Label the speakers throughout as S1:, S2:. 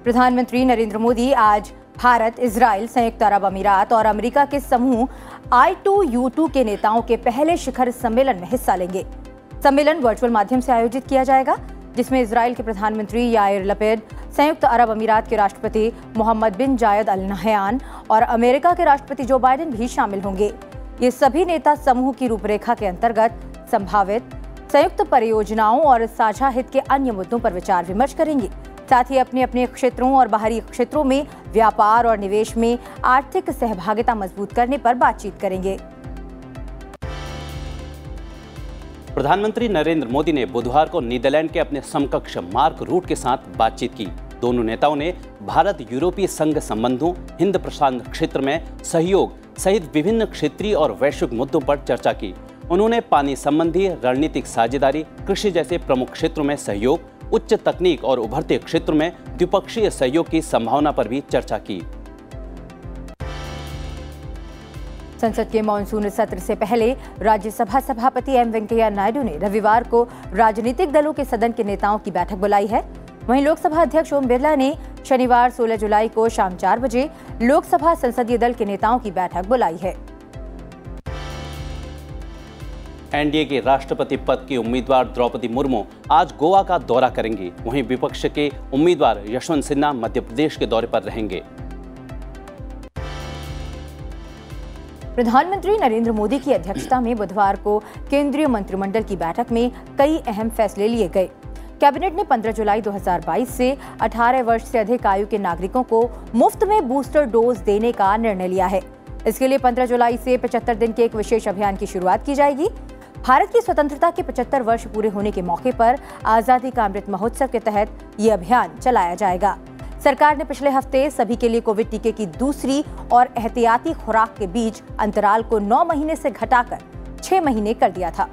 S1: प्रधानमंत्री नरेंद्र मोदी आज भारत, इजराइल, संयुक्त अरब अमीरात और अमेरिका के समूह I2U2 के नेताओं के पहले शिखर सम्मेलन में हिस्सा लेंगे। सम्मेलन वर्चुअल माध्यम से आयोजित किया जाएगा, जिसमें इजराइल के प्रधानमंत्री याइर लपेड, संयुक्त अरब अमीरात के राष्ट्रपति मोहम्मद बिन जायद अल नहयान और अमेरिका के राष्ट्रपति जो बाइडेन भी शामिल होंगे। ये सभी नेता समूह की रूपरेखा के अंतर्गत संभावित संयुक्त परियोजनाओं और साझा हित के अन्य मुद्दों पर विचार विमर्श करेंगे। साथ ही अपने अपने क्षेत्रों और बाहरी क्षेत्रों में व्यापार और निवेश में आर्थिक सहभागिता मजबूत करने पर बातचीत करेंगे।
S2: प्रधानमंत्री नरेंद्र मोदी ने बुधवार को नीदरलैंड के अपने समकक्ष मार्क रूट के साथ बातचीत की। दोनों नेताओं ने भारत यूरोपीय संघ संबंधों, हिंद प्रशांत क्षेत्र में सहयोग सहित विभिन्न क्षेत्रीय और वैश्विक मुद्दों पर चर्चा की। उन्होंने पानी संबंधी रणनीतिक साझेदारी, कृषि जैसे प्रमुख क्षेत्रों में सहयोग, उच्च तकनीक और उभरते क्षेत्रों में द्विपक्षीय सहयोग की संभावना पर भी चर्चा की।
S1: संसद के मॉनसून सत्र से पहले राज्यसभा सभापति एम वेंकैया नायडू ने रविवार को राजनीतिक दलों के सदन के नेताओं की बैठक बुलाई है। वहीं लोकसभा अध्यक्ष ओम बिरला ने शनिवार 16 जुलाई को शाम 4 बजे लोकसभा संसदीय दल के नेताओं की बैठक बुलाई है।
S2: एनडीए के राष्ट्रपति पद की उम्मीदवार द्रौपदी मुर्मू आज गोवा का दौरा करेंगी। वहीं विपक्ष के उम्मीदवार यशवंत सिन्हा मध्य प्रदेश के दौरे पर रहेंगे।
S1: प्रधानमंत्री नरेंद्र मोदी की अध्यक्षता में बुधवार को केंद्रीय मंत्रिमंडल की बैठक में कई अहम फैसले लिए गए। कैबिनेट ने 15 जुलाई 2022 से 18 वर्ष से अधिक आयु के नागरिकों को मुफ्त में बूस्टर डोज देने का निर्णय लिया है। इसके लिए 15 जुलाई से 75 दिन के एक विशेष अभियान की शुरुआत की जाएगी। भारत की स्वतंत्रता के 75 वर्ष पूरे होने के मौके पर आजादी का अमृत महोत्सव के तहत ये अभियान चलाया जाएगा। सरकार ने पिछले हफ्ते सभी के लिए कोविड टीके की दूसरी और एहतियाती खुराक के बीच अंतराल को 9 महीने से घटाकर 6 महीने कर दिया था।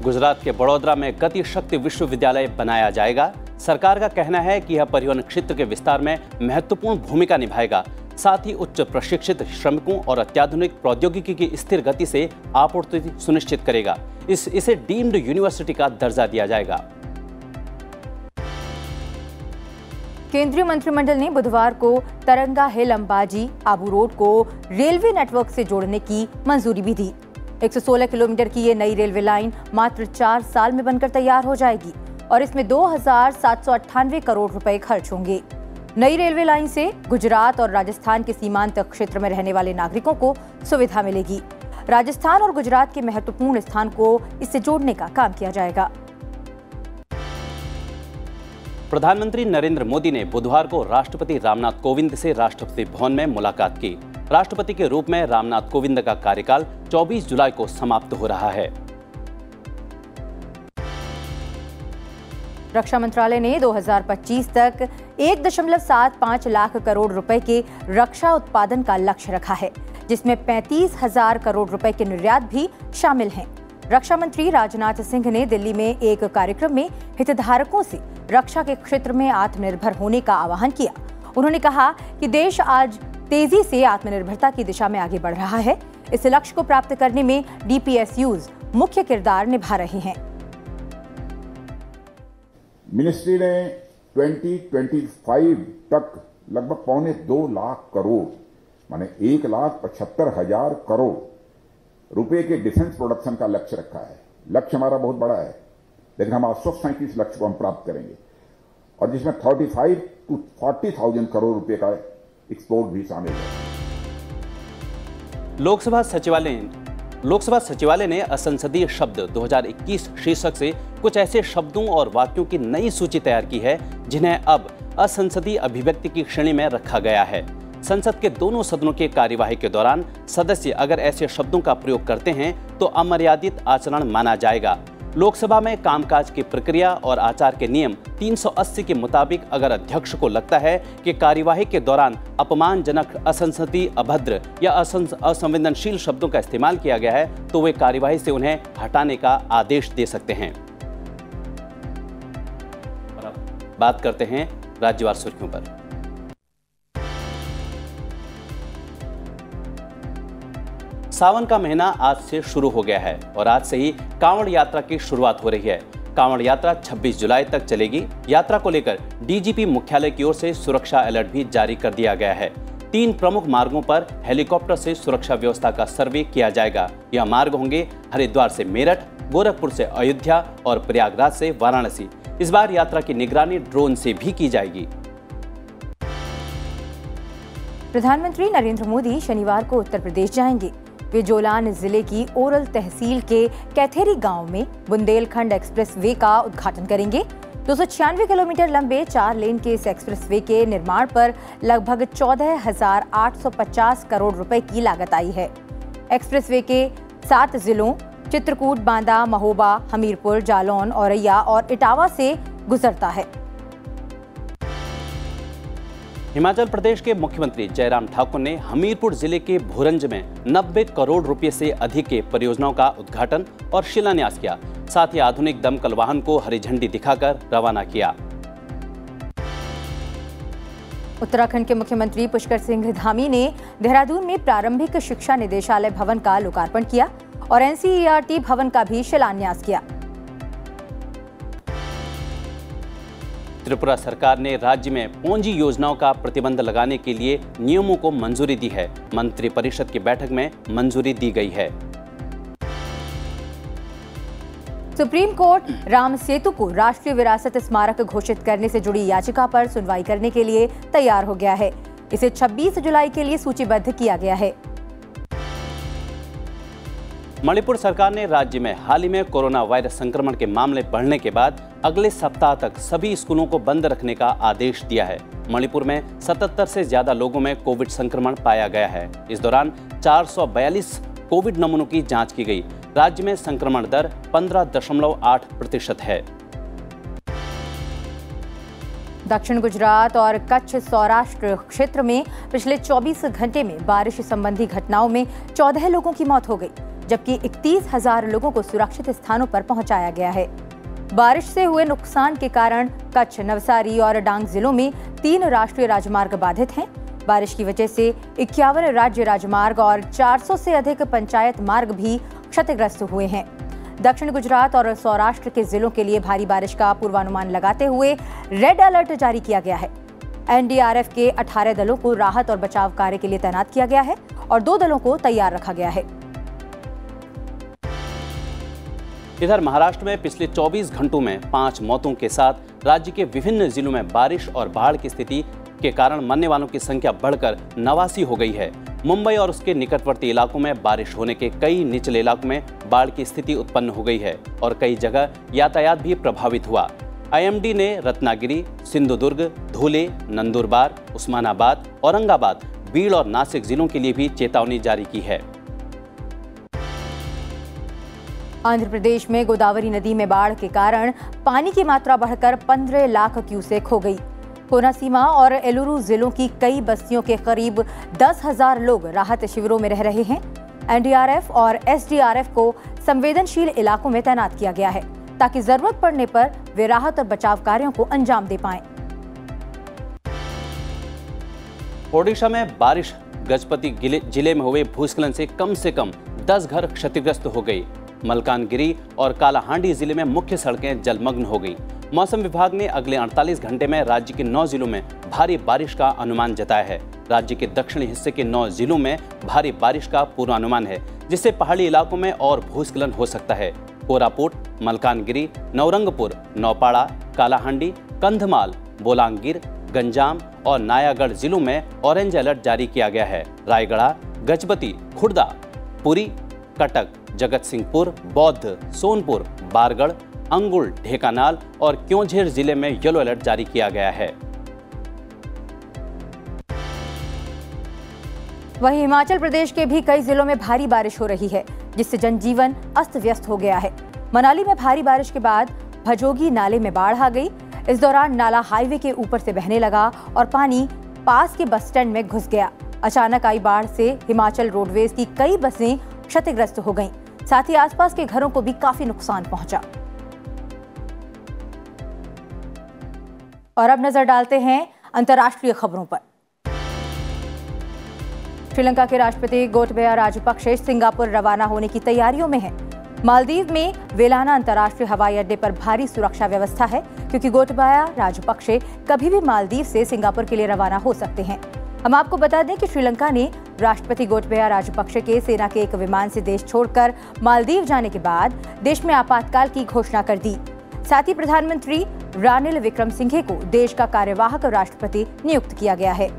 S2: गुजरात के बड़ौदा में गति शक्ति विश्वविद्यालय बनाया जाएगा। सरकार का कहना है कि यह परिवहन क्षेत्र के विस्तार में महत्वपूर्ण भूमिका निभाएगा, साथ ही उच्च प्रशिक्षित श्रमिकों और अत्याधुनिक प्रौद्योगिकी की स्थिर गति से आपूर्ति सुनिश्चित करेगा। इसे डीम्ड यूनिवर्सिटी का दर्जा दिया जाएगा।
S1: केंद्रीय मंत्रिमंडल ने बुधवार को तरंगा हिल अंबाजी आबू रोड को रेलवे नेटवर्क से जोड़ने की मंजूरी भी दी। 116 किलोमीटर की ये नई रेलवे लाइन मात्र 4 साल में बनकर तैयार हो जाएगी और इसमें 2,798 करोड़ रुपए खर्च होंगे। नई रेलवे लाइन से गुजरात और राजस्थान के सीमांत क्षेत्र में रहने वाले नागरिकों को सुविधा मिलेगी। राजस्थान और गुजरात के महत्वपूर्ण स्थान को इससे जोड़ने का काम किया जाएगा।
S2: प्रधानमंत्री नरेंद्र मोदी ने बुधवार को राष्ट्रपति रामनाथ कोविंद से राष्ट्रपति भवन में मुलाकात की। राष्ट्रपति के रूप में रामनाथ कोविंद का कार्यकाल 24 जुलाई को समाप्त हो रहा है।
S1: रक्षा मंत्रालय ने 2025 तक 1.75 लाख करोड़ रुपए के रक्षा उत्पादन का लक्ष्य रखा है, जिसमें 35,000 करोड़ रुपए के निर्यात भी शामिल हैं। रक्षा मंत्री राजनाथ सिंह ने दिल्ली में एक कार्यक्रम में हितधारकों से रक्षा के क्षेत्र में आत्मनिर्भर होने का आह्वान किया। उन्होंने कहा कि देश आज तेजी से आत्मनिर्भरता की दिशा में आगे बढ़ रहा है। इस लक्ष्य को प्राप्त करने में DPSUs मुख्य किरदार निभा रहे हैं।
S3: मिनिस्ट्री ने 2025 तक लगभग 1.25 लाख करोड़ माने 1,75,000 करोड़ रुपए के डिफेंस प्रोडक्शन का लक्ष्य रखा है। लक्ष्य हमारा बहुत बड़ा है, लेकिन हम आश्वस्त हैं कि इस लक्ष्य को हम प्राप्त करेंगे और जिसमें 35 to 40,000 करोड़ रुपए का एक्सपोर्ट भी शामिल है।
S2: लोकसभा सचिवालय ने असंसदीय शब्द 2021 शीर्षक से कुछ ऐसे शब्दों और वाक्यों की नई सूची तैयार की है जिन्हें अब असंसदीय अभिव्यक्ति की श्रेणी में रखा गया है। संसद के दोनों सदनों की कार्यवाही के दौरान सदस्य अगर ऐसे शब्दों का प्रयोग करते हैं तो अमर्यादित आचरण माना जाएगा। लोकसभा में कामकाज की प्रक्रिया और आचार के नियम 380 के मुताबिक अगर अध्यक्ष को लगता है कि कार्यवाही के दौरान अपमानजनक, असंसदीय, अभद्र या असंवेदनशील शब्दों का इस्तेमाल किया गया है तो वे कार्यवाही से उन्हें हटाने का आदेश दे सकते हैं। और अब बात करते हैं राज्यवार सुर्खियों पर। सावन का महीना आज से शुरू हो गया है और आज से ही कांवड़ यात्रा की शुरुआत हो रही है। कांवड़ यात्रा 26 जुलाई तक चलेगी। यात्रा को लेकर डीजीपी मुख्यालय की ओर से सुरक्षा अलर्ट भी जारी कर दिया गया है। 3 प्रमुख मार्गों पर हेलीकॉप्टर से सुरक्षा व्यवस्था का सर्वे किया जाएगा। यह मार्ग होंगे हरिद्वार से मेरठ, गोरखपुर से अयोध्या और प्रयागराज से वाराणसी। इस बार यात्रा की निगरानी ड्रोन से भी की जाएगी।
S1: प्रधानमंत्री नरेंद्र मोदी शनिवार को उत्तर प्रदेश जाएंगे। वे जोलान जिले की ओरल तहसील के कैथेरी गांव में बुंदेलखंड एक्सप्रेस वे का उद्घाटन करेंगे। 296 किलोमीटर लंबे 4 लेन के इस एक्सप्रेस वे के निर्माण पर लगभग 14,850 करोड़ रुपए की लागत आई है। एक्सप्रेस वे के 7 जिलों चित्रकूट, बांदा, महोबा, हमीरपुर, जालौन, औरैया और इटावा से गुजरता है।
S2: हिमाचल प्रदेश के मुख्यमंत्री जयराम ठाकुर ने हमीरपुर जिले के भोरंज में 90 करोड़ रुपए से अधिक के परियोजनाओं का उद्घाटन और शिलान्यास किया। साथ ही आधुनिक दमकल वाहन को हरी झंडी दिखाकर रवाना किया।
S1: उत्तराखंड के मुख्यमंत्री पुष्कर सिंह धामी ने देहरादून में प्रारंभिक शिक्षा निदेशालय भवन का लोकार्पण किया और एनसीईआरटी भवन का भी शिलान्यास किया।
S2: त्रिपुरा सरकार ने राज्य में पूंजी योजनाओं का प्रतिबंध लगाने के लिए नियमों को मंजूरी दी है। मंत्रिपरिषद की बैठक में मंजूरी दी गई है।
S1: सुप्रीम कोर्ट राम सेतु को राष्ट्रीय विरासत स्मारक घोषित करने से जुड़ी याचिका पर सुनवाई करने के लिए तैयार हो गया है। इसे 26 जुलाई के लिए सूचीबद्ध किया गया है।
S2: मणिपुर सरकार ने राज्य में हाल ही में कोरोना वायरस संक्रमण के मामले बढ़ने के बाद अगले सप्ताह तक सभी स्कूलों को बंद रखने का आदेश दिया है। मणिपुर में 77 से ज्यादा लोगों में कोविड संक्रमण पाया गया है। इस दौरान 442 कोविड नमूनों की जांच की गई। राज्य में संक्रमण दर 15.8% है।
S1: दक्षिण गुजरात और कच्छ सौराष्ट्र क्षेत्र में पिछले 24 घंटे में बारिश संबंधी घटनाओं में 14 लोगों की मौत हो गई, जबकि 31,000 लोगों को सुरक्षित स्थानों पर पहुंचाया गया है। बारिश से हुए नुकसान के कारण कच्छ, नवसारी और डांग जिलों में 3 राष्ट्रीय राजमार्ग बाधित हैं। बारिश की वजह से 51 राज्य राजमार्ग और 400 से अधिक पंचायत मार्ग भी क्षतिग्रस्त हुए हैं। दक्षिण गुजरात और सौराष्ट्र के जिलों के लिए भारी बारिश का पूर्वानुमान लगाते हुए रेड अलर्ट जारी किया गया है। एनडीआरएफ के 18 दलों को राहत और बचाव कार्य के लिए तैनात किया गया है और 2 दलों को तैयार रखा गया है।
S2: इधर महाराष्ट्र में पिछले 24 घंटों में 5 मौतों के साथ राज्य के विभिन्न जिलों में बारिश और बाढ़ की स्थिति के कारण मरने वालों की संख्या बढ़कर 89 हो गई है। मुंबई और उसके निकटवर्ती इलाकों में बारिश होने के कई निचले इलाकों में बाढ़ की स्थिति उत्पन्न हो गई है और कई जगह यातायात भी प्रभावित हुआ। आईएमडी ने रत्नागिरी, सिंधुदुर्ग, धुले, नंदुरबार, उस्मानाबाद, औरंगाबाद, बीड़ और नासिक जिलों के लिए भी चेतावनी जारी की है।
S1: आंध्र प्रदेश में गोदावरी नदी में बाढ़ के कारण पानी की मात्रा बढ़कर 15 लाख क्यूसेक हो गई। कोनासीमा और एलुरु जिलों की कई बस्तियों के करीब 10,000 लोग राहत शिविरों में रह रहे हैं। एनडीआरएफ और एसडीआरएफ को संवेदनशील इलाकों में तैनात किया गया है ताकि जरूरत पड़ने पर वे राहत और बचाव कार्यों को अंजाम दे पाएं।
S2: ओडिशा में बारिश गजपति जिले में हुए भूस्खलन से कम 10 घर क्षतिग्रस्त हो गई। मलकानगिरी और कालाहांडी जिले में मुख्य सड़कें जलमग्न हो गई। मौसम विभाग ने अगले 48 घंटे में राज्य के 9 जिलों में भारी बारिश का अनुमान जताया है। राज्य के दक्षिणी हिस्से के 9 जिलों में भारी बारिश का पूर्वानुमान है, जिससे पहाड़ी इलाकों में और भूस्खलन हो सकता है। कोरापुट, मलकानगिरी, नवरंगपुर, नौपाड़ा, कालाहांडी, कंधमाल, बोलांगीर, गंजाम और नायागढ़ जिलों में ऑरेंज अलर्ट जारी किया गया है। रायगढ़, गजपति, खुर्दा, पुरी, कटक, जगत सिंहपुर, बौद्ध, सोनपुर, बारगढ़, अंगुल, ढेकानाल और क्योंझेर जिले में येलो अलर्ट जारी किया गया है।
S1: वहीं हिमाचल प्रदेश के भी कई जिलों में भारी बारिश हो रही है, जिससे जनजीवन अस्त व्यस्त हो गया है। मनाली में भारी बारिश के बाद भजोगी नाले में बाढ़ आ गई। इस दौरान नाला हाईवे के ऊपर से बहने लगा और पानी पास के बस स्टैंड में घुस गया। अचानक आई बाढ़ से हिमाचल रोडवेज की कई बसें क्षतिग्रस्त हो गईं। साथ ही आसपास के घरों को भी काफी नुकसान पहुंचा। और अब नजर डालते हैं अंतर्राष्ट्रीय खबरों पर। श्रीलंका के राष्ट्रपति गोटबाया राजपक्षे सिंगापुर रवाना होने की तैयारियों में हैं। मालदीव में वेलाना अंतर्राष्ट्रीय हवाई अड्डे पर भारी सुरक्षा व्यवस्था है, क्योंकि गोटबाया राजपक्षे कभी भी मालदीव से सिंगापुर के लिए रवाना हो सकते हैं। हम आपको बता दें कि श्रीलंका ने राष्ट्रपति गोटबाया राजपक्षे के सेना के एक विमान से देश छोड़कर मालदीव जाने के बाद देश में आपातकाल की घोषणा कर दी। साथ ही प्रधानमंत्री रानिल विक्रमसिंघे को देश का कार्यवाहक राष्ट्रपति नियुक्त किया गया है।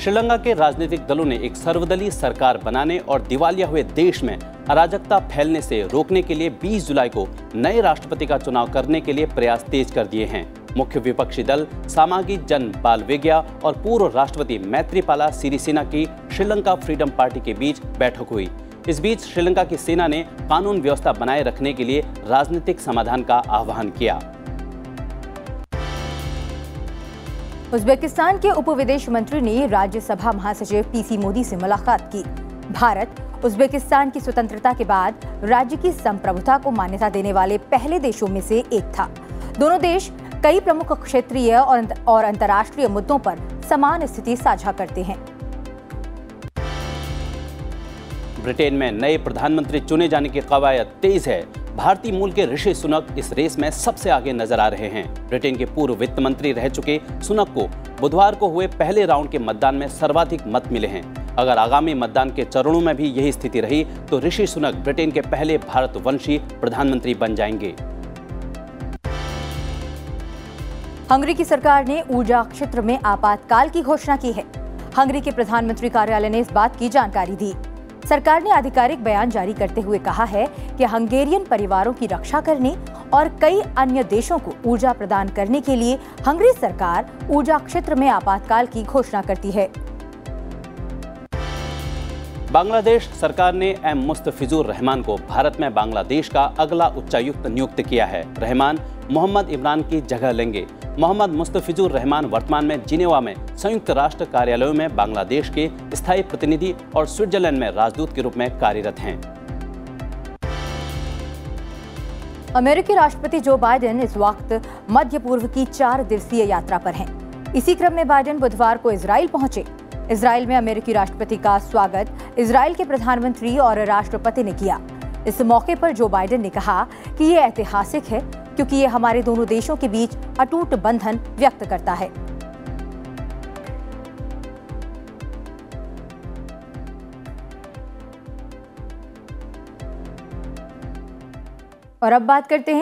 S2: श्रीलंका के राजनीतिक दलों ने एक सर्वदलीय सरकार बनाने और दिवालिया हुए देश में अराजकता फैलने से रोकने के लिए 20 जुलाई को नए राष्ट्रपति का चुनाव करने के लिए प्रयास तेज कर दिए हैं। मुख्य विपक्षी दल सामागी जन बालवेगिया और पूर्व राष्ट्रपति मैत्रीपाला सिरिसेना की श्रीलंका फ्रीडम पार्टी के बीच बैठक हुई। इस बीच श्रीलंका की सेना ने कानून व्यवस्था बनाए रखने के लिए राजनीतिक समाधान का आह्वान किया।
S1: उज्बेकिस्तान के उप विदेश मंत्री ने राज्यसभा महासचिव पीसी मोदी से मुलाकात की। भारत उज्बेकिस्तान की स्वतंत्रता के बाद राज्य की संप्रभुता को मान्यता देने वाले पहले देशों में से एक था। दोनों देश कई प्रमुख क्षेत्रीय और अंतर्राष्ट्रीय मुद्दों पर समान स्थिति साझा करते हैं।
S2: ब्रिटेन में नए प्रधानमंत्री चुने जाने की कवायद तेज है। भारतीय मूल के ऋषि सुनक इस रेस में सबसे आगे नजर आ रहे हैं। ब्रिटेन के पूर्व वित्त मंत्री रह चुके सुनक को बुधवार को हुए पहले राउंड के मतदान में सर्वाधिक मत मिले हैं। अगर आगामी मतदान के चरणों में भी यही स्थिति रही तो ऋषि सुनक ब्रिटेन के पहले भारतवंशी प्रधानमंत्री बन जाएंगे।
S1: हंगरी की सरकार ने ऊर्जा क्षेत्र में आपातकाल की घोषणा की है। हंगरी के प्रधानमंत्री कार्यालय ने इस बात की जानकारी दी। सरकार ने आधिकारिक बयान जारी करते हुए कहा है कि हंगेरियन परिवारों की रक्षा करने और कई अन्य देशों को ऊर्जा प्रदान करने के लिए हंगरी सरकार ऊर्जा क्षेत्र में आपातकाल की घोषणा करती है।
S2: बांग्लादेश सरकार ने एम मुस्तफिजुर रहमान को भारत में बांग्लादेश का अगला उच्चायुक्त नियुक्त किया है। रहमान मोहम्मद इमरान की जगह लेंगे। मोहम्मद मुस्तफिजुर रहमान वर्तमान में जिनेवा में संयुक्त राष्ट्र कार्यालयों में बांग्लादेश के स्थायी प्रतिनिधि और स्विट्जरलैंड में राजदूत के रूप में कार्यरत हैं।
S1: अमेरिकी राष्ट्रपति जो बाइडेन इस वक्त मध्य पूर्व की 4 दिवसीय यात्रा पर हैं। इसी क्रम में बाइडेन बुधवार को इजराइल पहुंचे। इजराइल में अमेरिकी राष्ट्रपति का स्वागत इजराइल के प्रधानमंत्री और राष्ट्रपति ने किया। इस मौके पर जो बाइडेन ने कहा कि ये ऐतिहासिक है, क्योंकि ये हमारे दोनों देशों के बीच अटूट बंधन व्यक्त करता है। और अब बात करते हैं